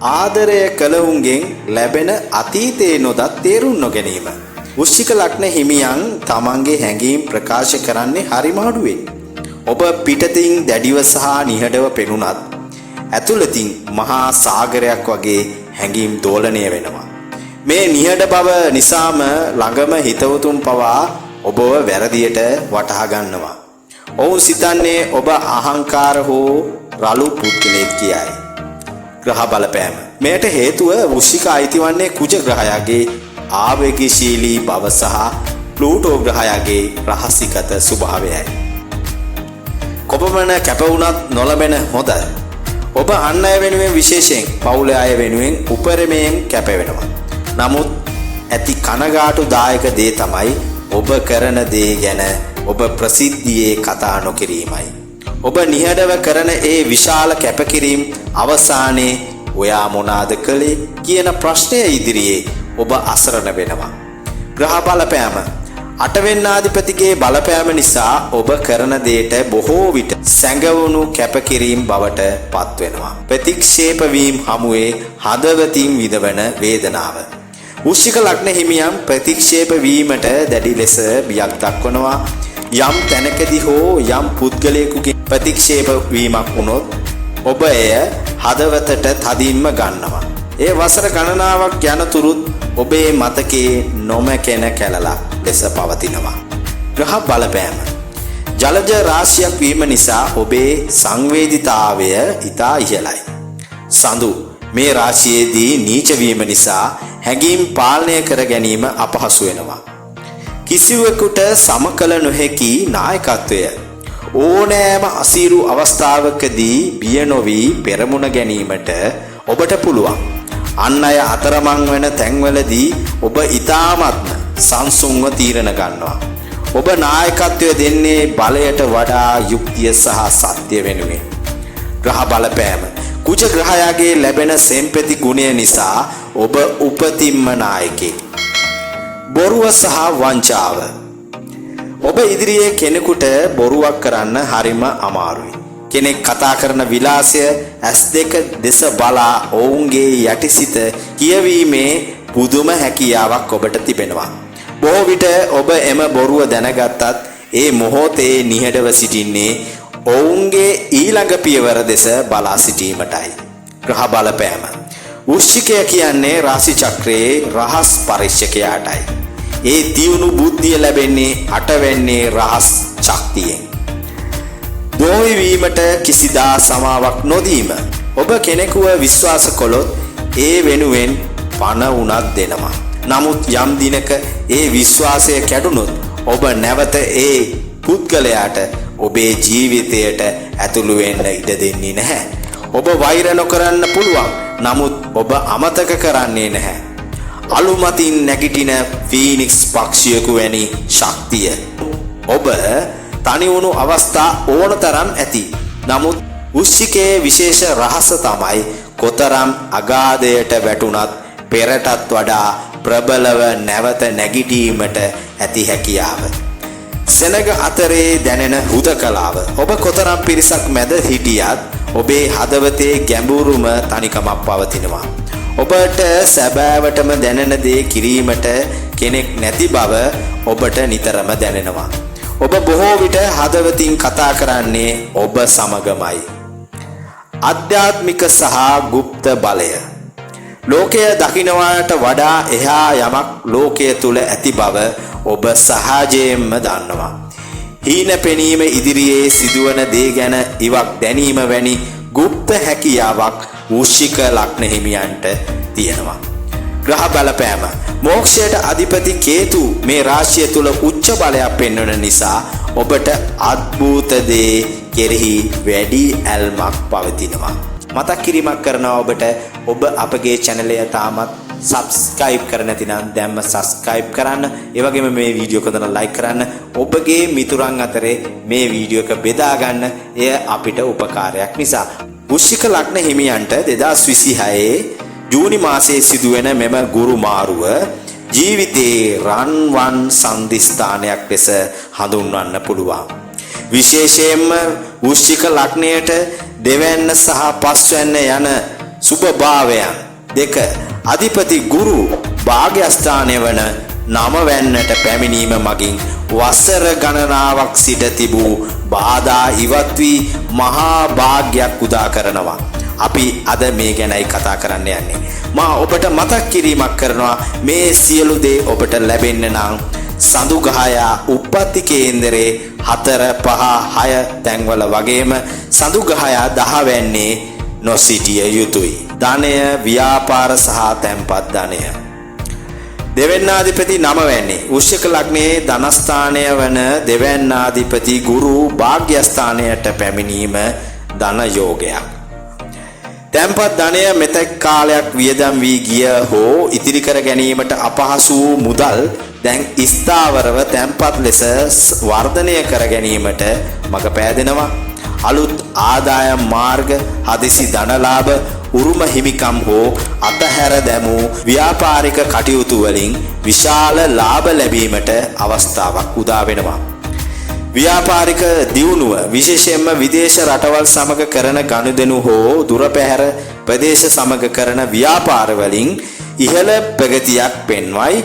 ආදරය කළවුන්ගෙන් ලැබෙන අතීතයේ නොදත් තේරුම් නොගැනීම. වෘශ්චික ලග්න හිමියන් තමන්ගේ හැඟීම් ප්‍රකාශ කරන්නේ හරිම අඩුවෙන්. ඔබ පිටතින් දැඩිව සහ නිහඬව පෙනුනත් ඇතුළතින් මහා සාගරයක් වගේ හැඟීම් දෝලණය වෙනවා. මේ නිහඬ බව නිසාම ළඟම හිතවතුන් පවා ඔබව වැරදියට වටහා ගන්නවා. ඔවුන් සිතන්නේ ඔබ අහංකාර හෝ රළු පුද්ගලයෙක් කියයි. ග්‍රහ බලපෑම. මෙයට හේතුව වෘශ්චික අයිති වන්නේ කුජ ග්‍රහයාගේ ආවේගශීලී බව සහ ප්ලූටෝ ග්‍රහයාගේ රහසිගත ස්වභාවයයි. කොපමණ කැප වුණත් නොලබෙන හොඳ. ඔබ අන් අය වෙනුවෙන් විශේෂයෙන් පවුලේ අය වෙනුවෙන් උපරිමයෙන් කැප වෙනවා. නමුත් ඇති කනගාටුදායක දේ තමයි ඔබ කරන දේ ගැන ඔබ ප්‍රසිද්ධියේ කතා නොකිරීමයි. ඔබ නිහඬව කරන ඒ විශාල කැපකිරීම අවසානයේ ඔයා මොනාද කළේ කියන ප්‍රශ්නය ඉදිරියේ ඔබ අසරණ වෙනවා. ග්‍රහ බලපෑම. අටවෙන්නාධිපතිගේ බලපෑම නිසා ඔබ කරන දේට බොහෝ විට සැඟවුණු කැපකිරීම බවට පත්වෙනවා. ප්‍රතික්ෂේප වීම හමුවේ හදවතින් විඳවන වේදනාව. වෘශ්චික ලග්න හිමියන් ප්‍රතික්ෂේප වීමට දැඩි ලෙස බියක් දක්වනවා. යම් තැනකදී හෝ යම් පුද්ගලයෙකුගේ ප්‍රතික්ෂේප වීමක් වුණොත් ඔබ එය හදවතට තදින්ම ගන්නවා. ඒ වසර ගණනාවක් යනතුරුත් ඔබේ මතකයේ නොමැකෙන කැලලක් ලෙස පවතිනවා. ග්‍රහ බලපෑම. ජලජ රාශියක් වීම නිසා ඔබේ සංවේදීතාවය ඉතා ඉහළයි. සඳු. මේ රාශියේදී නීච වීම නිසා හැඟීම් පාලනය කර ගැනීම අපහසු වෙනවා. කිසිවෙකුට සමකල නොහැකි නායකත්වය. ඕනෑම අසීරු අවස්ථාවකදී බිය නොවි පෙරමුණ ගැනීමට ඔබට පුළුවන්. අන් අය අතරමං වෙන තැන්වලදී ඔබ ඉතාමත්ම සංසුන්ව තීරණ ගන්නවා. ඔබ නායකත්වය දෙන්නේ බලයට වඩා යුක්තිය සහ සත්‍ය වෙනුවෙන්. ග්‍රහ බලපෑම. කුජ ග්‍රහයාගේ ලැබෙන සෙම්පති ගුණය නිසා ඔබ උපතින්ම නායකයෙක්. බොරුව සහ වංචාව. ඔබ ඉදිරියේ කෙනෙකුට බොරුවක් කරන්න හරිම අමාරුයි. කෙනෙක් කතා කරන විලාසය S2 දෙස බලා ඔවුන්ගේ යටිසිත කියවීමේ පුදුම හැකියාවක් ඔබට තිබෙනවා. බොහෝ විට ඔබ එම බොරුව දැනගත්තත් ඒ මොහොතේ නිහඬව සිටින්නේ ඔවුන්ගේ ඊළඟ පියවර දෙස බලා සිටීමටයි. ග්‍රහ බලපෑම. වෘශ්චිකය කියන්නේ රාශි චක්‍රයේ රහස් පරීක්ෂකයාටයි. ඒ දියුණු බුද්ධිය ලැබෙන්නේ අටවැන්නේ රහස් ශක්තියෙන්. දෝහි වීමට කිසිදා සමාවක් නොදීම. ඔබ කෙනෙකුව විශ්වාස කළොත් ඒ වෙනුවෙන් පණ උනත් දෙනවා. නමුත් යම් දිනක ඒ විශ්වාසය කැඩුනොත් ඔබ නැවත ඒ පුද්ගලයාට ඔබේ ජීවිතයට ඇතුළු වෙන්න ඉඩ දෙන්නේ නැහැ. ඔබ වෛර නොකරන්න පුළුවන්. නමුත් ඔබ අමතක කරන්නේ නැහැ. අලුමතින් නැගිටින ෆීනික්ස් පක්ෂියෙකු වැනි ශක්තිය. ඔබ තනිවුණු අවස්ථා ඕනතරම් ඇති. නමුත් වෘශ්චිකයේ විශේෂ රහස තමයි කොතරම් අගාධයට වැටුණත් පෙරටත් වඩා ප්‍රබලව නැවත නැගිටීමට ඇති හැකියාව. සෙනග අතරේ දැනෙන හුදකලාව. ඔබ කොතරම් පිරිසක් මැද හිටියත් ඔබේ හදවතේ ගැඹුරුම තනිකමක් පවතිනවා. ඔබට සැබෑවටම දැනෙන දේ කිරීමට කෙනෙක් නැති බව ඔබට නිතරම දැනෙනවා. ඔබ බොහෝ විට හදවතින් කතා කරන්නේ ඔබ සමගමයි. ආධ්‍යාත්මික සහ গুপ্ত බලය. ලෝකය දකින්නවාට වඩා එහා යමක් ලෝකයේ තුල ඇති බව ඔබ සහජයෙන්ම දන්නවා. හීන පෙනීම ඉදිරියේ සිදුවන දේ ගැන ඉවක් දැනීම වැනි গুপ্ত හැකියාවක් වෘශ්චික ලග්න හිමියන්ට තියෙනවා. ග්‍රහ බලපෑම. මෝක්ෂයට අධිපති කේතු මේ රාශිය තුල උච්ච බලයක් පෙන්වන නිසා ඔබට අద్භූත දේ කෙරෙහි වැඩි ඇල්මක් පවතිනවා. මතක් කිරීමක් කරනවා ඔබට ඔබ අපගේ channel එක තාමත් subscribe කර නැතිනම් දැන්ම subscribe කරන්න. ඒ වගේම මේ වීඩියෝ එක කරන like කරන්න. ඔබගේ මිතුරන් අතරේ මේ වීඩියෝ එක බෙදා ගන්න. එය අපිට උපකාරයක් නිසා. වෘශ්චික ලග්න හිමියන්ට 2026 ජූනි මාසයේ සිදුවෙන මෙම ගුරු මාරුව ජීවිතයේ රන්වන් සම්දිස්ථානයක් ලෙස හඳුන්වන්න පුළුවන්. විශේෂයෙන්ම වෘශ්චික ලග්නයට දෙවැන්න සහ පස්වැන්න යන සුභභාවයන් දෙක අධිපති ගුරු භාග්‍යස්ථානය වන නම වැන්නට පැමිණීම මගින් වසර ගණනාවක් සිට තිබූ බාධා ඉවත් වී මහා භාග්යක් උදා කරනවා. අපි අද මේ ගැනයි කතා කරන්න යන්නේ. මා ඔබට මතක් කිරීමක් කරනවා මේ සියලු දේ ඔබට ලැබෙන්න නම් සඳුගහයා උප්පත්ති කේන්දරේ 4 5 6 තැන්වල වගේම සඳුගහයා 10 වැන්නේ නොසිටිය යුතුයි. ධනය, ව්‍යාපාර සහ තැන්පත් ධනය. දෙවැන්නාධිපති 9 වැන්නේ වෘශ්චික ලග්නයේ ධනස්ථානය වන දෙවැන්නාධිපති ගුරු භාග්‍යස්ථානයට පැමිණීම ධන යෝගයක්. තැන්පත් ධනය මෙතෙක් කාලයක් වියදම් වී ගිය හෝ ඉතිරි කර ගැනීමට අපහසු වූ මුදල් දැන් ස්ථාවරව තැන්පත් ලෙස වර්ධනය කර ගැනීමට මඟ පෑදෙනවා. අලුත් ආදායම් මාර්ග, හදිසි ධනලාභ, උරුම හිමිකම් හෝ අතහැර දැමූ ව්‍යාපාරික කටයුතු වලින් විශාල ලාභ ලැබීමට අවස්ථාවක් උදා වෙනවා. ව්‍යාපාරික දියුණුව විශේෂයෙන්ම විදේශ රටවල් සමග කරන ගනුදෙනු හෝ දුර පැහැර ප්‍රදේශ සමග කරන ව්‍යාපාර වලින් ඉහළ ප්‍රගතියක් පෙන්වයි.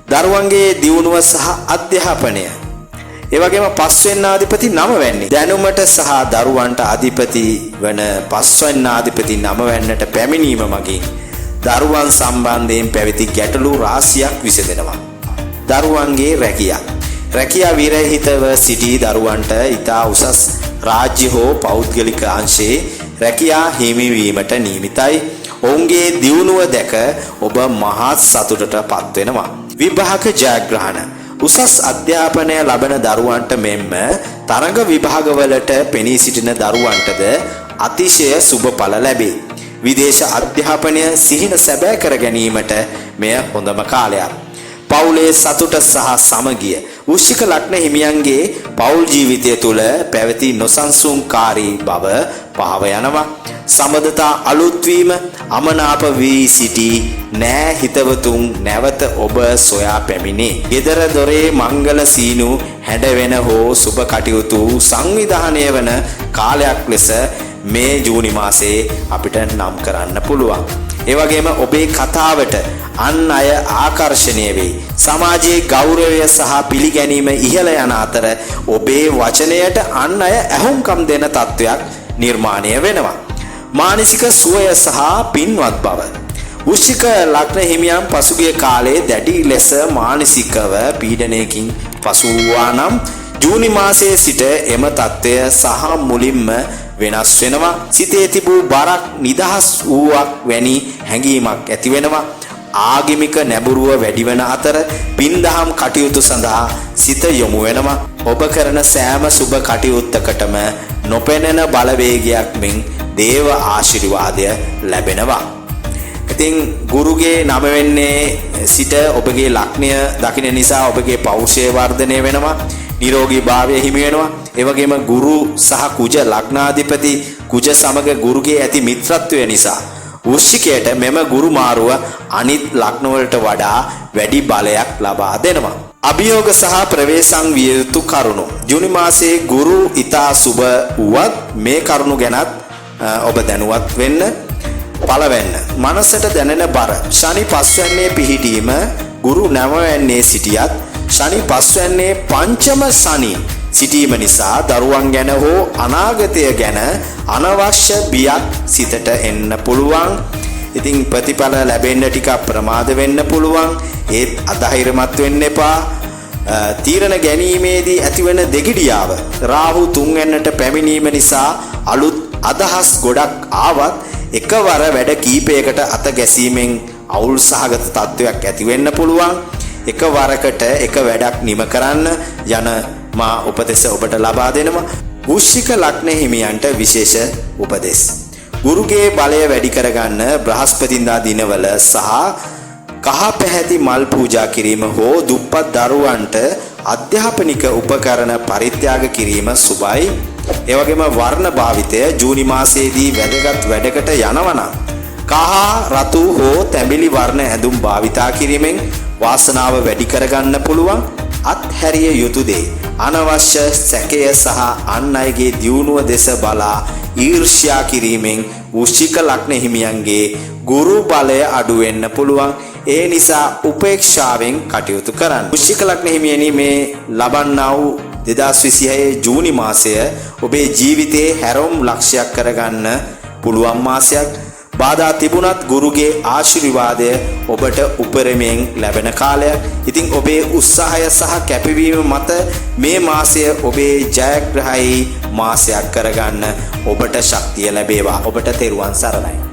දරුවන්ගේ දියුණුව සහ අධ්‍යාපනය. ඒ වගේම පස්වෙන්නාධිපති 9 වැන්නේ දැනුමට සහ දරුවන්ට අධිපති වන පස්වෙන්නාධිපති 9 වැන්නට පැමිණීම මගින් දරුවන් සම්බන්ධයෙන් පැවති ගැටලු රාශියක් විසඳෙනවා. දරුවන්ගේ රැකියා විරහිතව සිටි දරුවන්ට ඉතා උසස් රාජ්‍ය හෝ පෞද්ගලික අංශයේ රැකියා හිමිවීමට නියමිතයි. ඔවුන්ගේ දියුණුව දැක ඔබ මහත් සතුටට පත් වෙනවා. විභාග ජයග්‍රහණ. උසස් අධ්‍යාපනය ලබන දරුවන්ට මෙන්ම තරඟ විභාගවලට පෙනී සිටින දරුවන්ටද අතිශය සුබඵල ලැබේ. විදේශ අධ්‍යාපනය සිහින සැබෑ කර ගැනීමට මෙය හොඳම කාලයක්. පවුලේ සතුට සහ සමගිය. වෘශ්චික ලග්න හිමියන්ගේ පවුල් ජීවිතය තුළ පැවති නොසන්සුන්කාරී බව පහව යනවා. සමදතා අලුත් වීම, අමනාප වී සිටි නෑ හිතවතුන් නැවත ඔබ සොයා පැමිණේ. ගෙදර දොරේ මංගල සීනු හැඩවෙන හෝ සුබ කටයුතු සංවිධානය වන කාලයක් ලෙස මේ ජූනි මාසයේ අපිට නම් කරන්න පුළුවන්. ඒ වගේම ඔබේ කතාවට අන් අය ආකර්ෂණය වෙයි. සමාජයේ ගෞරවය සහ පිළිගැනීම ඉහළ යන අතර ඔබේ වචනයට අන් අය ඇහුම්කම් දෙන තත්වයක් නිර්මාණය වෙනවා. මානසික සුවය සහ පින්වත් බව. වෘශ්චික ලග්න හිමියන් පසුගිය කාලයේ දැඩි ලෙස මානසිකව පීඩනයකින් පසු වූවා නම් ජූනි මාසයේ සිට එම තත්ත්වය සහ මුලින්ම වෙනස් වෙනවා. සිතේ තිබූ බරක් නිදහස් වූවක් වැනි හැඟීමක් ඇති වෙනවා. ආගමික නැඹුරුව වැඩි වෙන අතර පින්දහම් කටයුතු සඳහා සිත යොමු වෙනවා. ඔබ කරන සෑම සුබ කටයුත්තකටම නොපෙනෙන බලවේගයක් මෙන් දේව ආශිර්වාදය ලැබෙනවා. ඉතින් ගුරුගේ නම වෙන්නේ සිට ඔබගේ ලග්නය දකින්න නිසා ඔබගේ පෞරුෂය වර්ධනය වෙනවා. නිරෝගී භාවය හිමි වෙනවා. ඒ වගේම ගුරු සහ කුජ ලග්නාධිපති කුජ සමග ගුරුගේ ඇති මිත්‍රත්වය නිසා වෘශ්චිකයට මෙම ගුරු මාරුව අනිත් ලග්න වලට වඩා වැඩි බලයක් ලබා දෙනවා. අභියෝග සහ ප්‍රවේශම් විය යුතු කරුණු. ජූනි මාසයේ ගුරු ඊතා සුබ වුවත් මේ කරුණු ගැනත් ඔබ දැනුවත් වෙන්න. පළවෙන්න මනසට දැනෙන බර. ශනි පස්වැන්නේ පිහිටීම ගුරු නැවවැන්නේ සිටියත් ශනි පස්වැන්නේ පංචම ශනි සිටීම නිසා දරුවන් ගැන හෝ අනාගතය ගැන අනවශ්‍ය බියක් සිතට එන්න පුළුවන්. ඉතින් ප්‍රතිඵල ලැබෙන්න ටිකක් ප්‍රමාද වෙන්න පුළුවන්. ඒත් අධෛර්යමත් වෙන්න එපා. තීරණ ගැනීමේදී ඇතිවන දෙගිඩියාව රාහු තුන්වැන්නට පැමිණීම නිසා අලුත් අදහස් ගොඩක් ආවත් එකවර වැඩ කීපයකට අත ගැසීමෙන් අවුල් සහගත තත්ත්වයක් ඇති වෙන්න පුළුවන්. එකවරකට එක වැඩක් නිම කරන්න යන මා උපදෙස් ඔබට ලබා දෙනවා. වෘශ්චික ලග්න හිමියන්ට විශේෂ උපදෙස්. ගුරුගේ බලය වැඩි කරගන්න බ්‍රහස්පතින්දා දිනවල සහ කහ පැහැති මල් පූජා කිරීම හෝ දුප්පත් දරුවන්ට අධ්‍යාපනික උපකරණ පරිත්‍යාග කිරීම සුබයි. ඒ වගේම වර්ණ භාවිතය ජූනි මාසයේදී වැදගත් වැඩකට යනවනම් කහ, රතු හෝ තැඹිලි වර්ණ ඇඳුම් භාවිතා කිරීමෙන් වාසනාව වැඩි කරගන්න පුළුවන්. අත්හැරිය යුතු දේ අනවශ්‍ය සැකය සහ අන් අයගේ දියුණුව දෙස බලා ඊර්ෂ්‍යා කිරීමෙන් වෘශ්චික ලග්න හිමියන්ගේ ගුරු බලය අඩු වෙන්න පුළුවන්. ඒ නිසා උපේක්ෂාවෙන් කටයුතු කරන්න. වෘශ්චික ලග්න හිමියනි මේ ලබන්නා වූ 2026 ජූනි මාසය ඔබේ ජීවිතයේ හැරවුම් ලක්ෂයක් කරගන්න පුළුවන් මාසයක්. බාධා තිබුණත් ගුරුගේ ආශිර්වාදය ඔබට උපරිමයෙන් ලැබෙන කාලයක්. ඉතින් ඔබේ උත්සාහය සහ කැපවීම මත මේ මාසය ඔබේ ජයග්‍රහී මාසයක් කරගන්න ඔබට ශක්තිය ලැබේවා. ඔබට තෙරුවන් සරණයි.